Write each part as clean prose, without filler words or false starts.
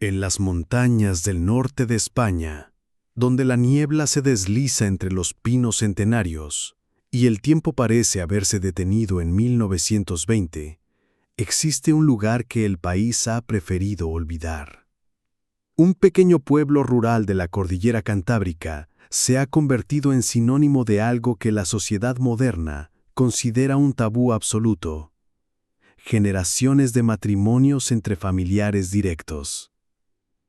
En las montañas del norte de España, donde la niebla se desliza entre los pinos centenarios y el tiempo parece haberse detenido en 1920, existe un lugar que el país ha preferido olvidar. Un pequeño pueblo rural de la cordillera Cantábrica se ha convertido en sinónimo de algo que la sociedad moderna considera un tabú absoluto: generaciones de matrimonios entre familiares directos.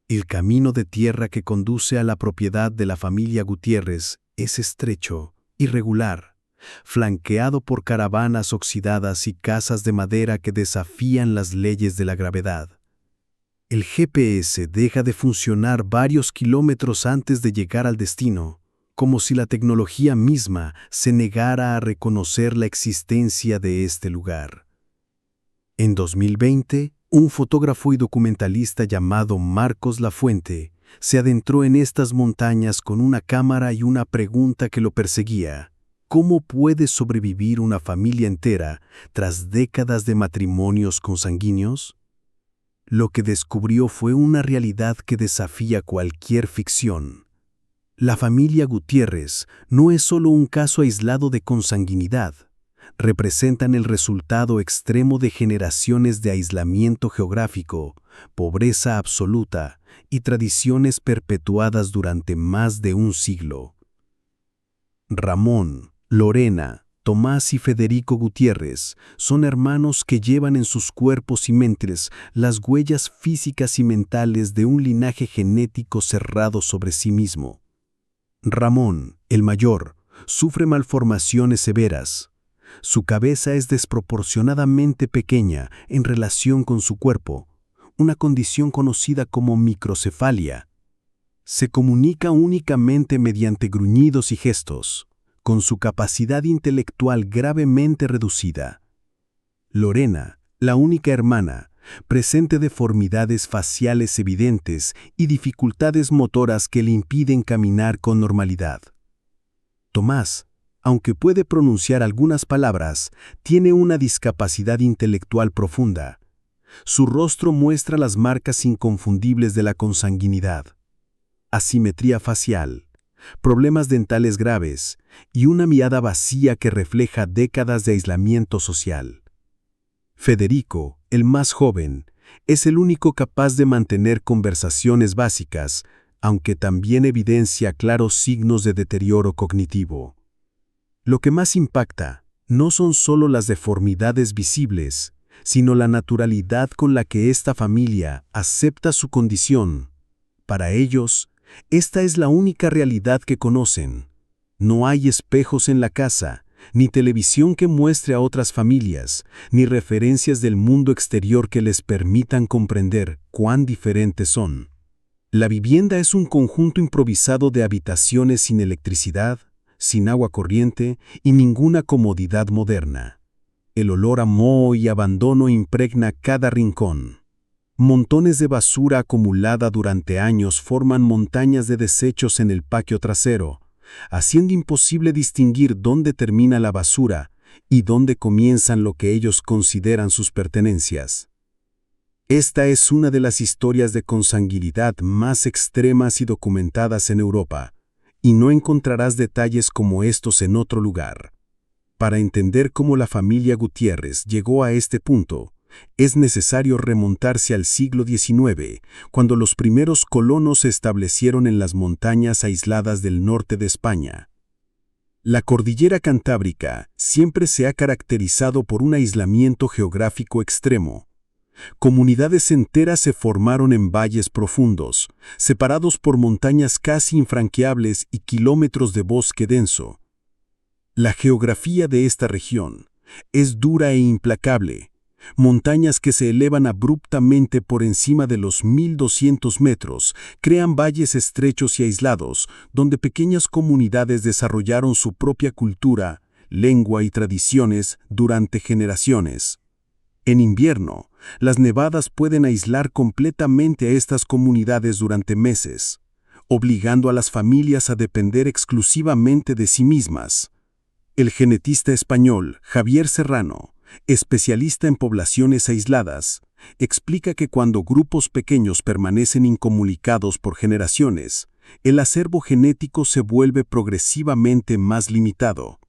El camino de tierra que conduce a la propiedad de la familia Gutiérrez es estrecho, irregular, flanqueado por caravanas oxidadas y casas de madera que desafían las leyes de la gravedad. El GPS deja de funcionar varios kilómetros antes de llegar al destino, como si la tecnología misma se negara a reconocer la existencia de este lugar. En 2020, un fotógrafo y documentalista llamado Marcos Lafuente se adentró en estas montañas con una cámara y una pregunta que lo perseguía: ¿cómo puede sobrevivir una familia entera tras décadas de matrimonios consanguíneos? Lo que descubrió fue una realidad que desafía cualquier ficción. La familia Gutiérrez no es solo un caso aislado de consanguinidad. Representan el resultado extremo de generaciones de aislamiento geográfico, pobreza absoluta y tradiciones perpetuadas durante más de un siglo. Ramón, Lorena, Tomás y Federico Gutiérrez son hermanos que llevan en sus cuerpos y mentes las huellas físicas y mentales de un linaje genético cerrado sobre sí mismo. Ramón, el mayor, sufre malformaciones severas. Su cabeza es desproporcionadamente pequeña en relación con su cuerpo, una condición conocida como microcefalia. Se comunica únicamente mediante gruñidos y gestos, con su capacidad intelectual gravemente reducida. Lorena, la única hermana, presenta deformidades faciales evidentes y dificultades motoras que le impiden caminar con normalidad. Tomás, aunque puede pronunciar algunas palabras, tiene una discapacidad intelectual profunda. Su rostro muestra las marcas inconfundibles de la consanguinidad: asimetría facial, problemas dentales graves y una mirada vacía que refleja décadas de aislamiento social. Federico, el más joven, es el único capaz de mantener conversaciones básicas, aunque también evidencia claros signos de deterioro cognitivo. Lo que más impacta no son solo las deformidades visibles, sino la naturalidad con la que esta familia acepta su condición. Para ellos, esta es la única realidad que conocen. No hay espejos en la casa, ni televisión que muestre a otras familias, ni referencias del mundo exterior que les permitan comprender cuán diferentes son. La vivienda es un conjunto improvisado de habitaciones sin electricidad, sin agua corriente y ninguna comodidad moderna. El olor a moho y abandono impregna cada rincón. Montones de basura acumulada durante años forman montañas de desechos en el patio trasero, haciendo imposible distinguir dónde termina la basura y dónde comienzan lo que ellos consideran sus pertenencias. Esta es una de las historias de consanguinidad más extremas y documentadas en Europa, y no encontrarás detalles como estos en otro lugar. Para entender cómo la familia Gutiérrez llegó a este punto, es necesario remontarse al siglo XIX, cuando los primeros colonos se establecieron en las montañas aisladas del norte de España. La cordillera Cantábrica siempre se ha caracterizado por un aislamiento geográfico extremo. Comunidades enteras se formaron en valles profundos, separados por montañas casi infranqueables y kilómetros de bosque denso. La geografía de esta región es dura e implacable. Montañas que se elevan abruptamente por encima de los 1200 metros crean valles estrechos y aislados, donde pequeñas comunidades desarrollaron su propia cultura, lengua y tradiciones durante generaciones. En invierno, las nevadas pueden aislar completamente a estas comunidades durante meses, obligando a las familias a depender exclusivamente de sí mismas. El genetista español Javier Serrano especialista en poblaciones aisladas, explica que cuando grupos pequeños permanecen incomunicados por generaciones, el acervo genético se vuelve progresivamente más limitado.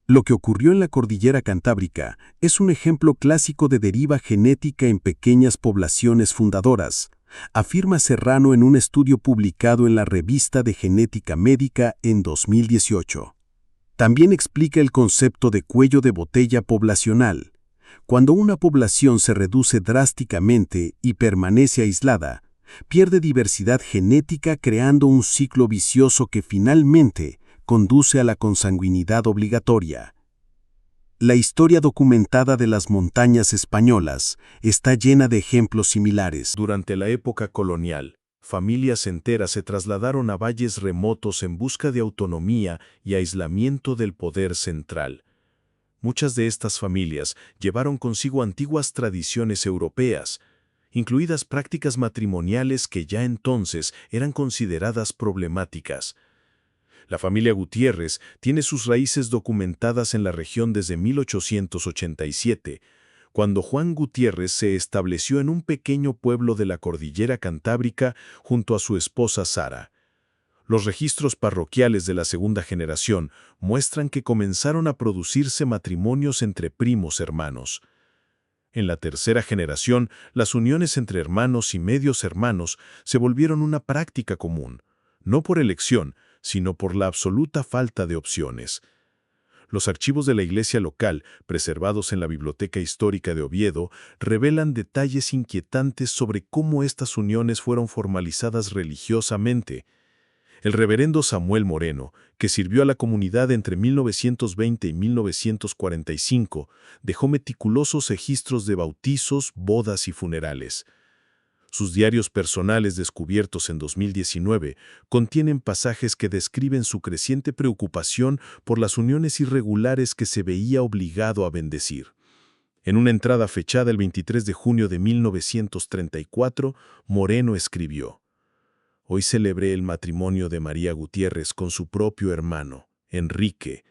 Lo que ocurrió en la cordillera Cantábrica es un ejemplo clásico de deriva genética en pequeñas poblaciones fundadoras, afirma Serrano en un estudio publicado en la Revista de Genética Médica en 2018. También explica el concepto de cuello de botella poblacional. Cuando una población se reduce drásticamente y permanece aislada, pierde diversidad genética creando un ciclo vicioso que finalmente conduce a la consanguinidad obligatoria. La historia documentada de las montañas españolas está llena de ejemplos similares. Durante la época colonial, familias enteras se trasladaron a valles remotos en busca de autonomía y aislamiento del poder central. Muchas de estas familias llevaron consigo antiguas tradiciones europeas, incluidas prácticas matrimoniales que ya entonces eran consideradas problemáticas. La familia Gutiérrez tiene sus raíces documentadas en la región desde 1887, cuando Juan Gutiérrez se estableció en un pequeño pueblo de la cordillera Cantábrica junto a su esposa Sara. Los registros parroquiales de la segunda generación muestran que comenzaron a producirse matrimonios entre primos hermanos. En la tercera generación, las uniones entre hermanos y medios hermanos se volvieron una práctica común, no por elección, sino por la absoluta falta de opciones. Los archivos de la iglesia local, preservados en la Biblioteca Histórica de Oviedo, revelan detalles inquietantes sobre cómo estas uniones fueron formalizadas religiosamente. El reverendo Samuel Moreno, que sirvió a la comunidad entre 1920 y 1945, dejó meticulosos registros de bautizos, bodas y funerales. Sus diarios personales descubiertos en 2019 contienen pasajes que describen su creciente preocupación por las uniones irregulares que se veía obligado a bendecir. En una entrada fechada el 23 de junio de 1934, Moreno escribió: «Hoy celebré el matrimonio de María Gutiérrez con su propio hermano, Enrique.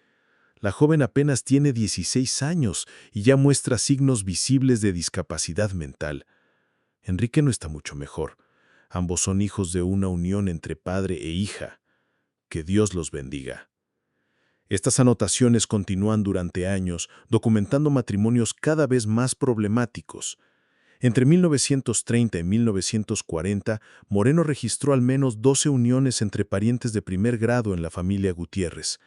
La joven apenas tiene 16 años y ya muestra signos visibles de discapacidad mental. Enrique no está mucho mejor. Ambos son hijos de una unión entre padre e hija. Que Dios los bendiga». Estas anotaciones continúan durante años, documentando matrimonios cada vez más problemáticos. Entre 1930 y 1940, Moreno registró al menos 12 uniones entre parientes de primer grado en la familia Gutiérrez.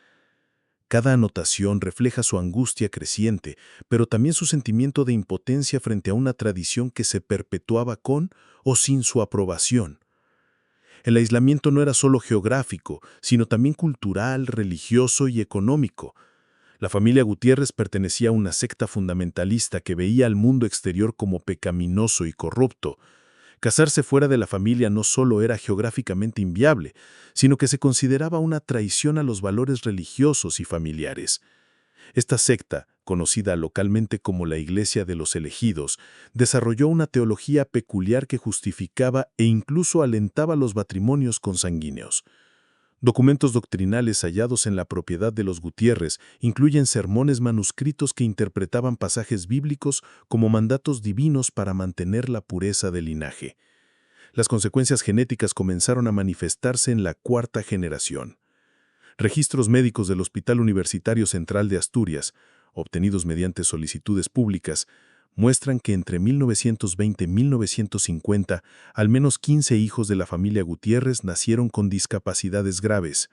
Cada anotación refleja su angustia creciente, pero también su sentimiento de impotencia frente a una tradición que se perpetuaba con o sin su aprobación. El aislamiento no era solo geográfico, sino también cultural, religioso y económico. La familia Gutiérrez pertenecía a una secta fundamentalista que veía al mundo exterior como pecaminoso y corrupto. Casarse fuera de la familia no solo era geográficamente inviable, sino que se consideraba una traición a los valores religiosos y familiares. Esta secta, conocida localmente como la Iglesia de los Elegidos, desarrolló una teología peculiar que justificaba e incluso alentaba los matrimonios consanguíneos. Documentos doctrinales hallados en la propiedad de los Gutiérrez incluyen sermones manuscritos que interpretaban pasajes bíblicos como mandatos divinos para mantener la pureza del linaje. Las consecuencias genéticas comenzaron a manifestarse en la cuarta generación. Registros médicos del Hospital Universitario Central de Asturias, obtenidos mediante solicitudes públicas, muestran que entre 1920 y 1950, al menos 15 hijos de la familia Gutiérrez nacieron con discapacidades graves.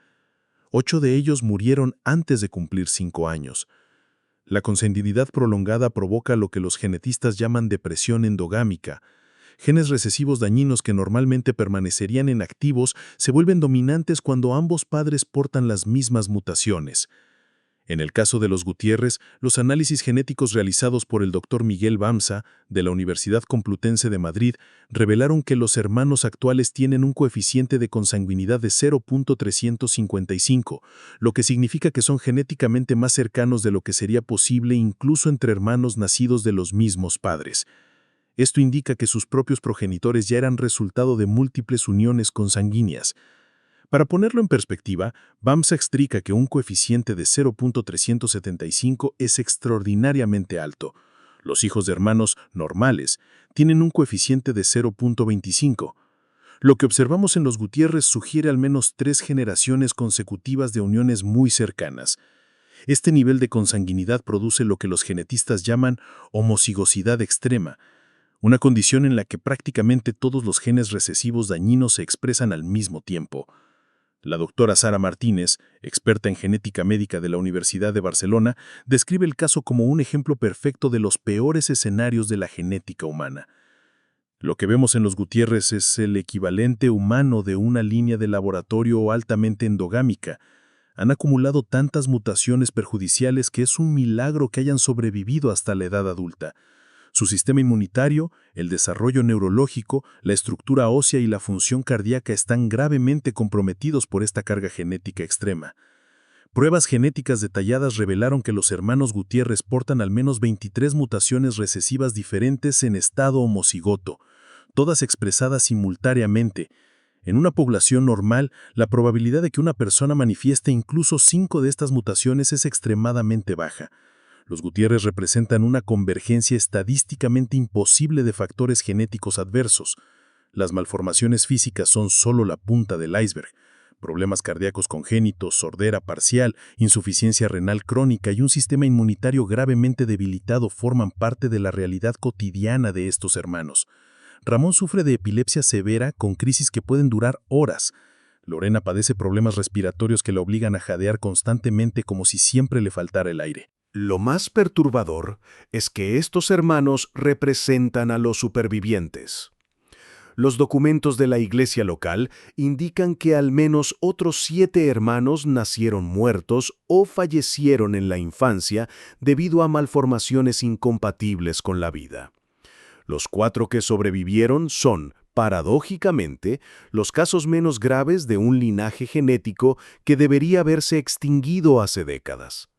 8 de ellos murieron antes de cumplir 5 años. La consanguinidad prolongada provoca lo que los genetistas llaman depresión endogámica. Genes recesivos dañinos que normalmente permanecerían inactivos se vuelven dominantes cuando ambos padres portan las mismas mutaciones. En el caso de los Gutiérrez, los análisis genéticos realizados por el Dr. Miguel Bamsa, de la Universidad Complutense de Madrid, revelaron que los hermanos actuales tienen un coeficiente de consanguinidad de 0.355, lo que significa que son genéticamente más cercanos de lo que sería posible incluso entre hermanos nacidos de los mismos padres. Esto indica que sus propios progenitores ya eran resultado de múltiples uniones consanguíneas. Para ponerlo en perspectiva, BAMSA explica que un coeficiente de 0.375 es extraordinariamente alto. Los hijos de hermanos normales tienen un coeficiente de 0.25. Lo que observamos en los Gutiérrez sugiere al menos 3 generaciones consecutivas de uniones muy cercanas. Este nivel de consanguinidad produce lo que los genetistas llaman homocigosidad extrema, una condición en la que prácticamente todos los genes recesivos dañinos se expresan al mismo tiempo. La doctora Sara Martínez, experta en genética médica de la Universidad de Barcelona, describe el caso como un ejemplo perfecto de los peores escenarios de la genética humana. Lo que vemos en los Gutiérrez es el equivalente humano de una línea de laboratorio altamente endogámica. Han acumulado tantas mutaciones perjudiciales que es un milagro que hayan sobrevivido hasta la edad adulta. Su sistema inmunitario, el desarrollo neurológico, la estructura ósea y la función cardíaca están gravemente comprometidos por esta carga genética extrema. Pruebas genéticas detalladas revelaron que los hermanos Gutiérrez portan al menos 23 mutaciones recesivas diferentes en estado homocigoto, todas expresadas simultáneamente. En una población normal, la probabilidad de que una persona manifieste incluso 5 de estas mutaciones es extremadamente baja. Los Gutiérrez representan una convergencia estadísticamente imposible de factores genéticos adversos. Las malformaciones físicas son solo la punta del iceberg. Problemas cardíacos congénitos, sordera parcial, insuficiencia renal crónica y un sistema inmunitario gravemente debilitado forman parte de la realidad cotidiana de estos hermanos. Ramón sufre de epilepsia severa con crisis que pueden durar horas. Lorena padece problemas respiratorios que la obligan a jadear constantemente como si siempre le faltara el aire. Lo más perturbador es que estos hermanos representan a los supervivientes. Los documentos de la iglesia local indican que al menos otros 7 hermanos nacieron muertos o fallecieron en la infancia debido a malformaciones incompatibles con la vida. Los 4 que sobrevivieron son, paradójicamente, los casos menos graves de un linaje genético que debería haberse extinguido hace décadas.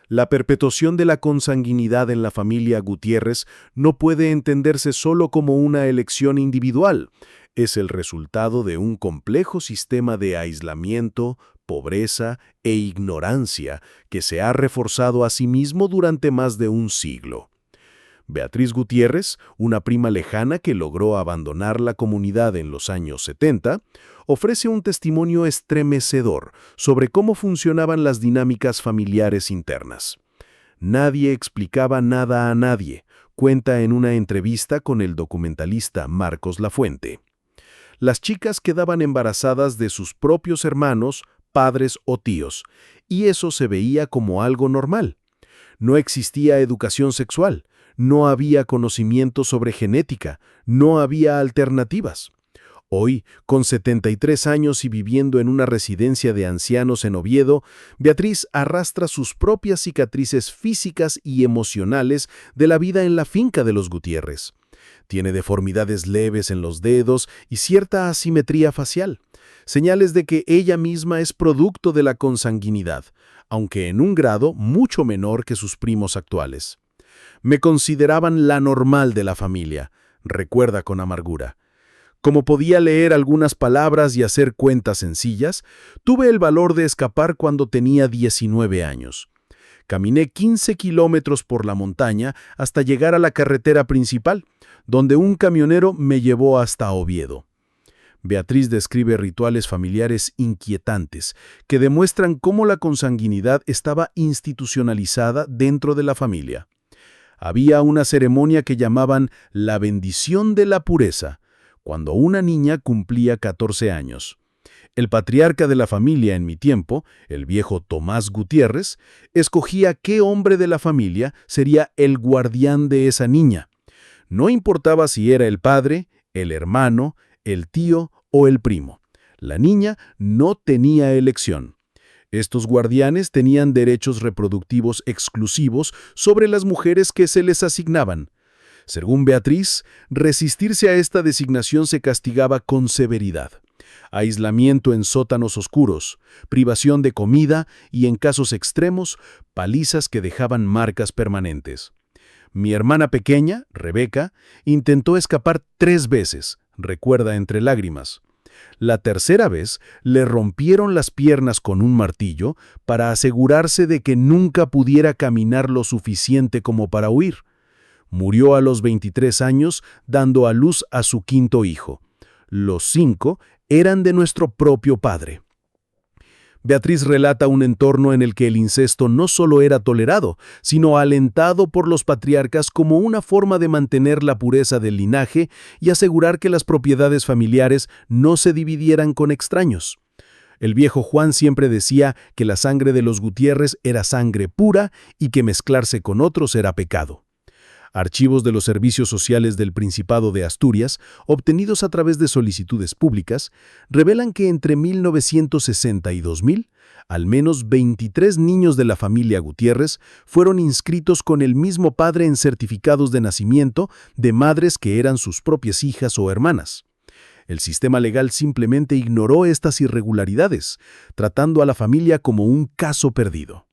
La perpetuación de la consanguinidad en la familia Gutiérrez no puede entenderse solo como una elección individual. Es el resultado de un complejo sistema de aislamiento, pobreza e ignorancia que se ha reforzado a sí mismo durante más de un siglo. Beatriz Gutiérrez, una prima lejana que logró abandonar la comunidad en los años 70, ofrece un testimonio estremecedor sobre cómo funcionaban las dinámicas familiares internas. Nadie explicaba nada a nadie, cuenta en una entrevista con el documentalista Marcos Lafuente. Las chicas quedaban embarazadas de sus propios hermanos, padres o tíos, y eso se veía como algo normal. No existía educación sexual. No había conocimiento sobre genética, no había alternativas. Hoy, con 73 años y viviendo en una residencia de ancianos en Oviedo, Beatriz arrastra sus propias cicatrices físicas y emocionales de la vida en la finca de los Gutiérrez. Tiene deformidades leves en los dedos y cierta asimetría facial, señales de que ella misma es producto de la consanguinidad, aunque en un grado mucho menor que sus primos actuales. Me consideraban la normal de la familia, recuerda con amargura. Como podía leer algunas palabras y hacer cuentas sencillas, tuve el valor de escapar cuando tenía 19 años. Caminé 15 kilómetros por la montaña hasta llegar a la carretera principal, donde un camionero me llevó hasta Oviedo. Beatriz describe rituales familiares inquietantes que demuestran cómo la consanguinidad estaba institucionalizada dentro de la familia. Había una ceremonia que llamaban la bendición de la pureza, cuando una niña cumplía 14 años. El patriarca de la familia en mi tiempo, el viejo Tomás Gutiérrez, escogía qué hombre de la familia sería el guardián de esa niña. No importaba si era el padre, el hermano, el tío o el primo. La niña no tenía elección. Estos guardianes tenían derechos reproductivos exclusivos sobre las mujeres que se les asignaban. Según Beatriz, resistirse a esta designación se castigaba con severidad. Aislamiento en sótanos oscuros, privación de comida y, en casos extremos, palizas que dejaban marcas permanentes. Mi hermana pequeña, Rebeca, intentó escapar 3 veces, recuerda entre lágrimas. La tercera vez, le rompieron las piernas con un martillo para asegurarse de que nunca pudiera caminar lo suficiente como para huir. Murió a los 23 años, dando a luz a su quinto hijo. Los 5 eran de nuestro propio padre. Beatriz relata un entorno en el que el incesto no solo era tolerado, sino alentado por los patriarcas como una forma de mantener la pureza del linaje y asegurar que las propiedades familiares no se dividieran con extraños. El viejo Juan siempre decía que la sangre de los Gutiérrez era sangre pura y que mezclarse con otros era pecado. Archivos de los servicios sociales del Principado de Asturias, obtenidos a través de solicitudes públicas, revelan que entre 1960 y 2000, al menos 23 niños de la familia Gutiérrez fueron inscritos con el mismo padre en certificados de nacimiento de madres que eran sus propias hijas o hermanas. El sistema legal simplemente ignoró estas irregularidades, tratando a la familia como un caso perdido.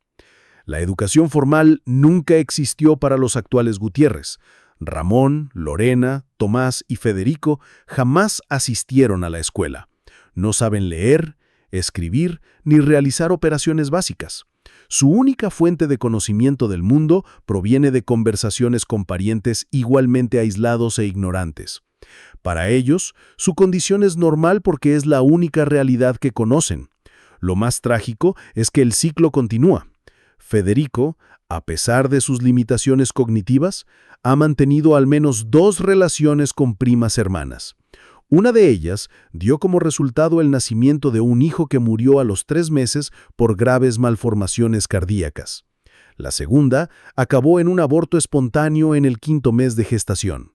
La educación formal nunca existió para los actuales Gutiérrez. Ramón, Lorena, Tomás y Federico jamás asistieron a la escuela. No saben leer, escribir ni realizar operaciones básicas. Su única fuente de conocimiento del mundo proviene de conversaciones con parientes igualmente aislados e ignorantes. Para ellos, su condición es normal porque es la única realidad que conocen. Lo más trágico es que el ciclo continúa. Federico, a pesar de sus limitaciones cognitivas, ha mantenido al menos 2 relaciones con primas hermanas. Una de ellas dio como resultado el nacimiento de un hijo que murió a los 3 meses por graves malformaciones cardíacas. La segunda acabó en un aborto espontáneo en el 5º mes de gestación.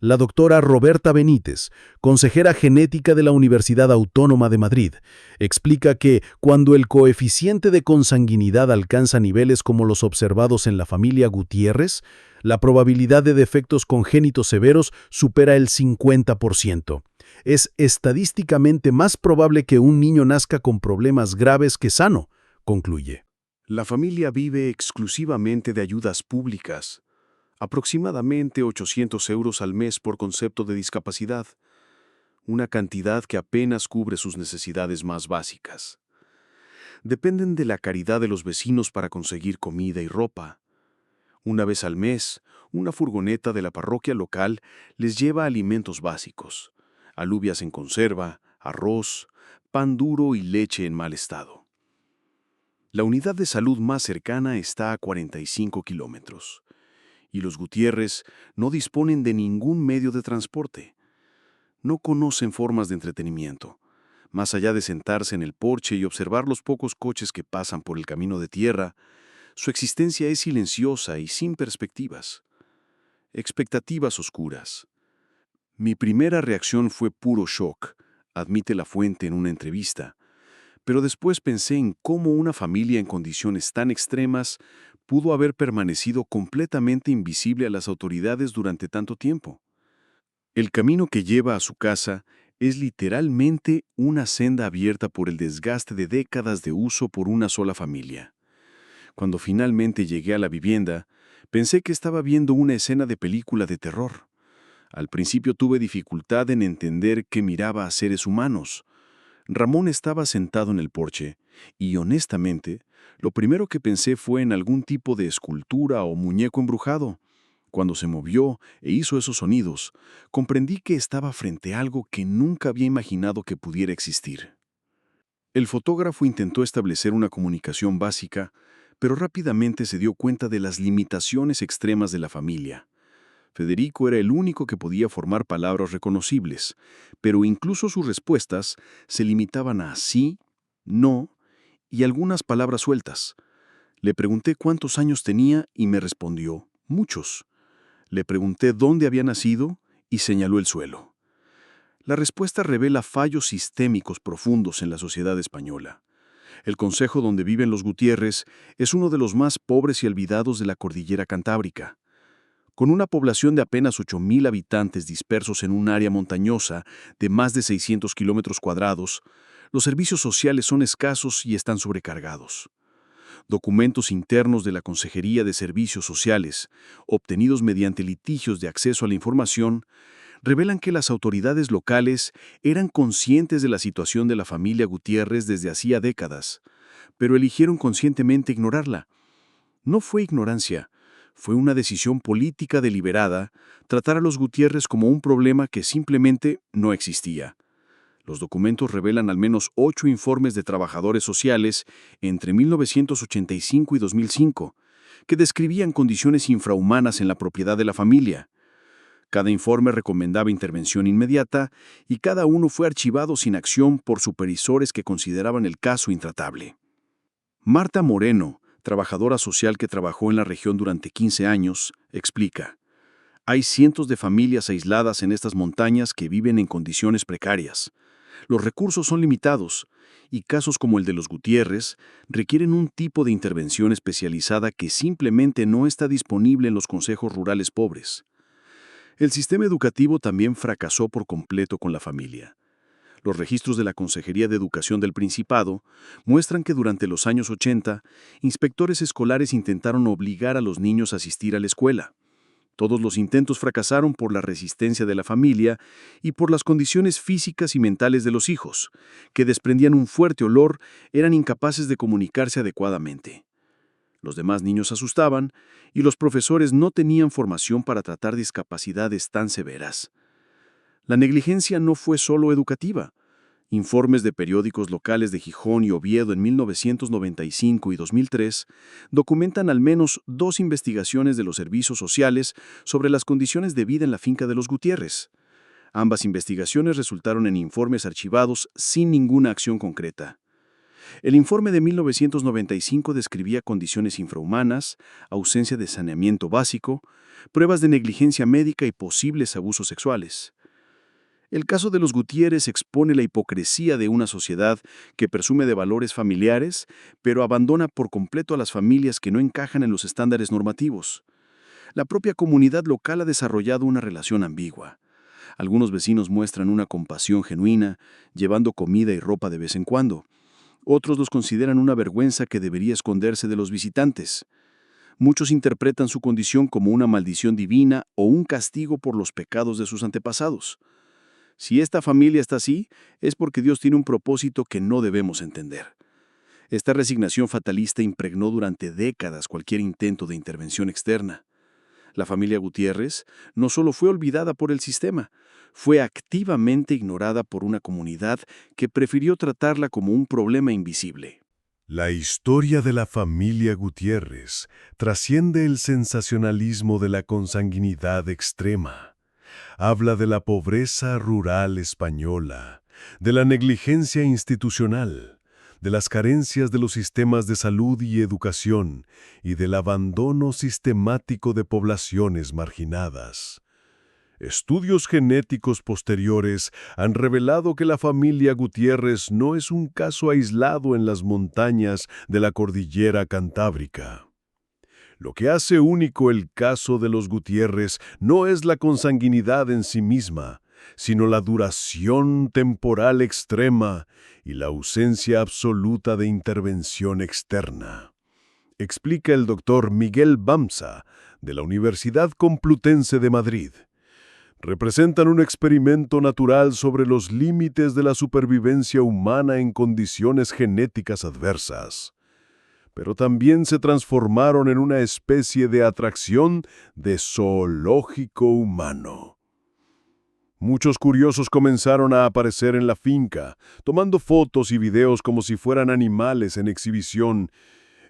La doctora Roberta Benítez, consejera genética de la Universidad Autónoma de Madrid, explica que cuando el coeficiente de consanguinidad alcanza niveles como los observados en la familia Gutiérrez, la probabilidad de defectos congénitos severos supera el 50%. Es estadísticamente más probable que un niño nazca con problemas graves que sano, concluye. La familia vive exclusivamente de ayudas públicas. Aproximadamente 800 euros al mes por concepto de discapacidad, una cantidad que apenas cubre sus necesidades más básicas. Dependen de la caridad de los vecinos para conseguir comida y ropa. Una vez al mes, una furgoneta de la parroquia local les lleva alimentos básicos, alubias en conserva, arroz, pan duro y leche en mal estado. La unidad de salud más cercana está a 45 kilómetros. Y los Gutiérrez no disponen de ningún medio de transporte. No conocen formas de entretenimiento, más allá de sentarse en el porche y observar los pocos coches que pasan por el camino de tierra. Su existencia es silenciosa y sin perspectivas. Expectativas oscuras. Mi primera reacción fue puro shock, admite La Fuente en una entrevista, pero después pensé en cómo una familia en condiciones tan extremas pudo haber permanecido completamente invisible a las autoridades durante tanto tiempo. El camino que lleva a su casa es literalmente una senda abierta por el desgaste de décadas de uso por una sola familia. Cuando finalmente llegué a la vivienda, pensé que estaba viendo una escena de película de terror. Al principio tuve dificultad en entender que miraba a seres humanos. Ramón estaba sentado en el porche y, honestamente, lo primero que pensé fue en algún tipo de escultura o muñeco embrujado. Cuando se movió e hizo esos sonidos, comprendí que estaba frente a algo que nunca había imaginado que pudiera existir. El fotógrafo intentó establecer una comunicación básica, pero rápidamente se dio cuenta de las limitaciones extremas de la familia. Federico era el único que podía formar palabras reconocibles, pero incluso sus respuestas se limitaban a sí, no y algunas palabras sueltas. Le pregunté cuántos años tenía y me respondió, muchos. Le pregunté dónde había nacido y señaló el suelo. La respuesta revela fallos sistémicos profundos en la sociedad española. El concejo donde viven los Gutiérrez es uno de los más pobres y olvidados de la cordillera cantábrica. Con una población de apenas 8,000 habitantes dispersos en un área montañosa de más de 600 kilómetros cuadrados, los servicios sociales son escasos y están sobrecargados. Documentos internos de la Consejería de Servicios Sociales, obtenidos mediante litigios de acceso a la información, revelan que las autoridades locales eran conscientes de la situación de la familia Gutiérrez desde hacía décadas, pero eligieron conscientemente ignorarla. No fue ignorancia, fue una decisión política deliberada tratar a los Gutiérrez como un problema que simplemente no existía. Los documentos revelan al menos 8 informes de trabajadores sociales entre 1985 y 2005, que describían condiciones infrahumanas en la propiedad de la familia. Cada informe recomendaba intervención inmediata y cada uno fue archivado sin acción por supervisores que consideraban el caso intratable. Marta Moreno, trabajadora social que trabajó en la región durante 15 años, explica: hay cientos de familias aisladas en estas montañas que viven en condiciones precarias. Los recursos son limitados y casos como el de los Gutiérrez requieren un tipo de intervención especializada que simplemente no está disponible en los consejos rurales pobres. El sistema educativo también fracasó por completo con la familia. Los registros de la Consejería de Educación del Principado muestran que durante los años 80, inspectores escolares intentaron obligar a los niños a asistir a la escuela. Todos los intentos fracasaron por la resistencia de la familia y por las condiciones físicas y mentales de los hijos, que desprendían un fuerte olor, eran incapaces de comunicarse adecuadamente. Los demás niños se asustaban y los profesores no tenían formación para tratar discapacidades tan severas. La negligencia no fue solo educativa. Informes de periódicos locales de Gijón y Oviedo en 1995 y 2003 documentan al menos 2 investigaciones de los servicios sociales sobre las condiciones de vida en la finca de los Gutiérrez. Ambas investigaciones resultaron en informes archivados sin ninguna acción concreta. El informe de 1995 describía condiciones infrahumanas, ausencia de saneamiento básico, pruebas de negligencia médica y posibles abusos sexuales. El caso de los Gutiérrez expone la hipocresía de una sociedad que presume de valores familiares, pero abandona por completo a las familias que no encajan en los estándares normativos. La propia comunidad local ha desarrollado una relación ambigua. Algunos vecinos muestran una compasión genuina, llevando comida y ropa de vez en cuando. Otros los consideran una vergüenza que debería esconderse de los visitantes. Muchos interpretan su condición como una maldición divina o un castigo por los pecados de sus antepasados. Si esta familia está así, es porque Dios tiene un propósito que no debemos entender. Esta resignación fatalista impregnó durante décadas cualquier intento de intervención externa. La familia Gutiérrez no solo fue olvidada por el sistema, fue activamente ignorada por una comunidad que prefirió tratarla como un problema invisible. La historia de la familia Gutiérrez trasciende el sensacionalismo de la consanguinidad extrema. Habla de la pobreza rural española, de la negligencia institucional, de las carencias de los sistemas de salud y educación y del abandono sistemático de poblaciones marginadas. Estudios genéticos posteriores han revelado que la familia Gutiérrez no es un caso aislado en las montañas de la cordillera Cantábrica. Lo que hace único el caso de los Gutiérrez no es la consanguinidad en sí misma, sino la duración temporal extrema y la ausencia absoluta de intervención externa. Explica el doctor Miguel Bamsa, de la Universidad Complutense de Madrid. Representan un experimento natural sobre los límites de la supervivencia humana en condiciones genéticas adversas, pero también se transformaron en una especie de atracción de zoológico humano. Muchos curiosos comenzaron a aparecer en la finca, tomando fotos y videos como si fueran animales en exhibición.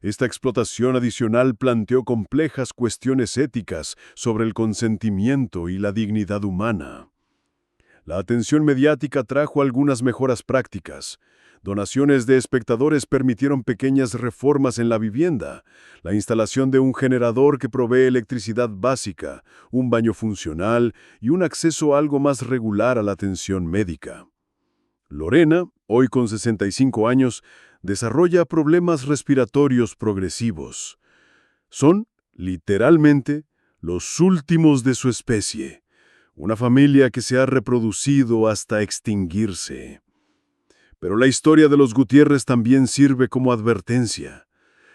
Esta explotación adicional planteó complejas cuestiones éticas sobre el consentimiento y la dignidad humana. La atención mediática trajo algunas mejoras prácticas. Donaciones de espectadores permitieron pequeñas reformas en la vivienda, la instalación de un generador que provee electricidad básica, un baño funcional y un acceso algo más regular a la atención médica. Lorena, hoy con 65 años, desarrolla problemas respiratorios progresivos. Son, literalmente, los últimos de su especie, una familia que se ha reproducido hasta extinguirse. Pero la historia de los Gutiérrez también sirve como advertencia.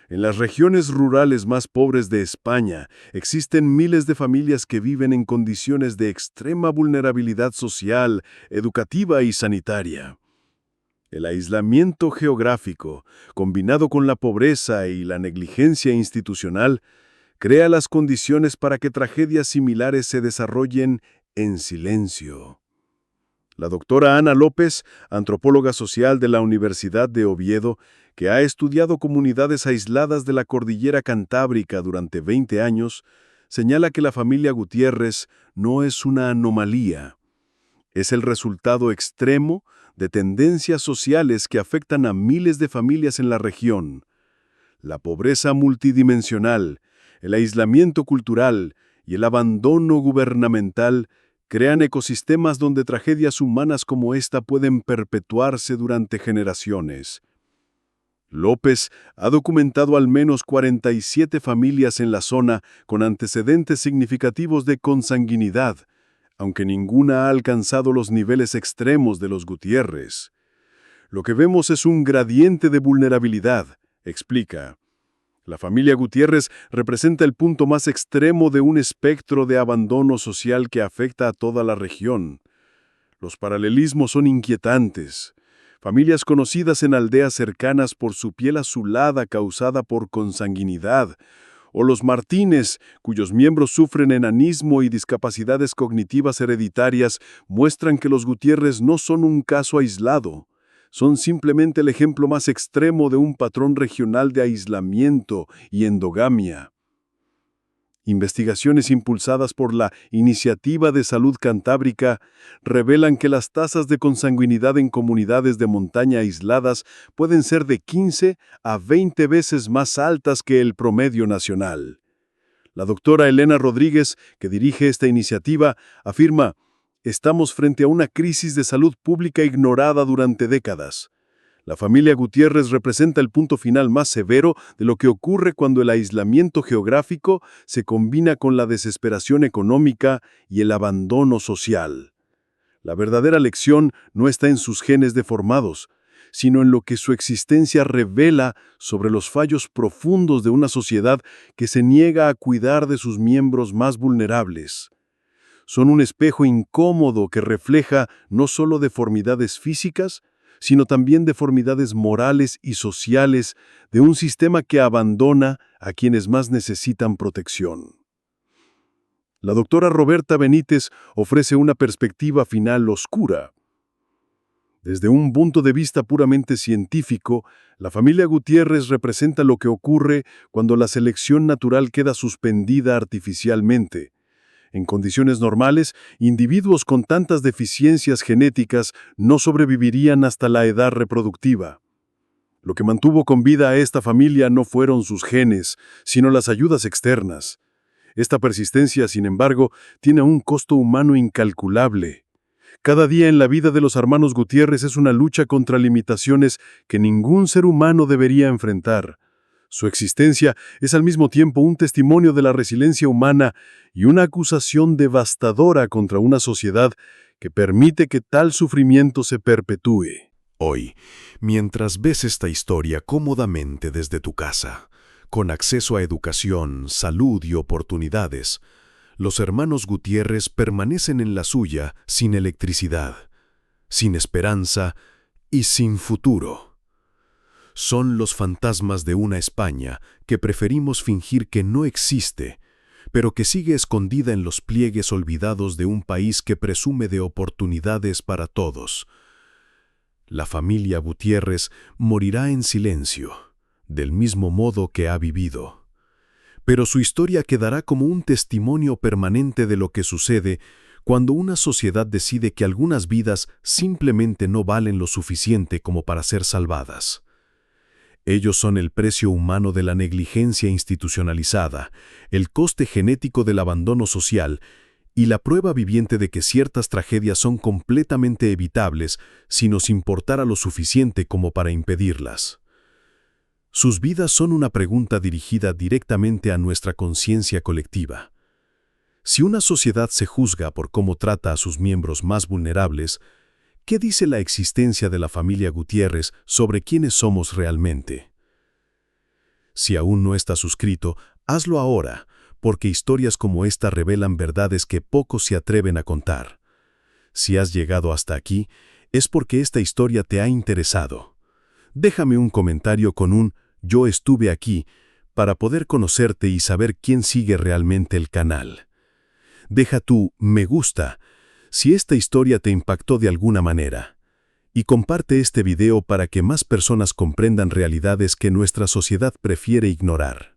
En las regiones rurales más pobres de España existen miles de familias que viven en condiciones de extrema vulnerabilidad social, educativa y sanitaria. El aislamiento geográfico, combinado con la pobreza y la negligencia institucional, crea las condiciones para que tragedias similares se desarrollen en silencio. La doctora Ana López, antropóloga social de la Universidad de Oviedo, que ha estudiado comunidades aisladas de la cordillera Cantábrica durante 20 años, señala que la familia Gutiérrez no es una anomalía. Es el resultado extremo de tendencias sociales que afectan a miles de familias en la región. La pobreza multidimensional, el aislamiento cultural y el abandono gubernamental crean ecosistemas donde tragedias humanas como esta pueden perpetuarse durante generaciones. López ha documentado al menos 47 familias en la zona con antecedentes significativos de consanguinidad, aunque ninguna ha alcanzado los niveles extremos de los Gutiérrez. Lo que vemos es un gradiente de vulnerabilidad, explica. La familia Gutiérrez representa el punto más extremo de un espectro de abandono social que afecta a toda la región. Los paralelismos son inquietantes. Familias conocidas en aldeas cercanas por su piel azulada causada por consanguinidad, o los Martínez, cuyos miembros sufren enanismo y discapacidades cognitivas hereditarias, muestran que los Gutiérrez no son un caso aislado. Son simplemente el ejemplo más extremo de un patrón regional de aislamiento y endogamia. Investigaciones impulsadas por la Iniciativa de Salud Cantábrica revelan que las tasas de consanguinidad en comunidades de montaña aisladas pueden ser de 15 a 20 veces más altas que el promedio nacional. La doctora Elena Rodríguez, que dirige esta iniciativa, afirma: estamos frente a una crisis de salud pública ignorada durante décadas. La familia Gutiérrez representa el punto final más severo de lo que ocurre cuando el aislamiento geográfico se combina con la desesperación económica y el abandono social. La verdadera lección no está en sus genes deformados, sino en lo que su existencia revela sobre los fallos profundos de una sociedad que se niega a cuidar de sus miembros más vulnerables. Son un espejo incómodo que refleja no solo deformidades físicas, sino también deformidades morales y sociales de un sistema que abandona a quienes más necesitan protección. La doctora Roberta Benítez ofrece una perspectiva final oscura. Desde un punto de vista puramente científico, la familia Gutiérrez representa lo que ocurre cuando la selección natural queda suspendida artificialmente. En condiciones normales, individuos con tantas deficiencias genéticas no sobrevivirían hasta la edad reproductiva. Lo que mantuvo con vida a esta familia no fueron sus genes, sino las ayudas externas. Esta persistencia, sin embargo, tiene un costo humano incalculable. Cada día en la vida de los hermanos Gutiérrez es una lucha contra limitaciones que ningún ser humano debería enfrentar. Su existencia es al mismo tiempo un testimonio de la resiliencia humana y una acusación devastadora contra una sociedad que permite que tal sufrimiento se perpetúe. Hoy, mientras ves esta historia cómodamente desde tu casa, con acceso a educación, salud y oportunidades, los hermanos Gutiérrez permanecen en la suya sin electricidad, sin esperanza y sin futuro. Son los fantasmas de una España que preferimos fingir que no existe, pero que sigue escondida en los pliegues olvidados de un país que presume de oportunidades para todos. La familia Gutiérrez morirá en silencio, del mismo modo que ha vivido. Pero su historia quedará como un testimonio permanente de lo que sucede cuando una sociedad decide que algunas vidas simplemente no valen lo suficiente como para ser salvadas. Ellos son el precio humano de la negligencia institucionalizada, el coste genético del abandono social y la prueba viviente de que ciertas tragedias son completamente evitables si nos importara lo suficiente como para impedirlas. Sus vidas son una pregunta dirigida directamente a nuestra conciencia colectiva. Si una sociedad se juzga por cómo trata a sus miembros más vulnerables, ¿qué dice la existencia de la familia Gutiérrez sobre quiénes somos realmente? Si aún no estás suscrito, hazlo ahora, porque historias como esta revelan verdades que pocos se atreven a contar. Si has llegado hasta aquí, es porque esta historia te ha interesado. Déjame un comentario con un «Yo estuve aquí» para poder conocerte y saber quién sigue realmente el canal. Deja tu «Me gusta» si esta historia te impactó de alguna manera. Y comparte este video para que más personas comprendan realidades que nuestra sociedad prefiere ignorar.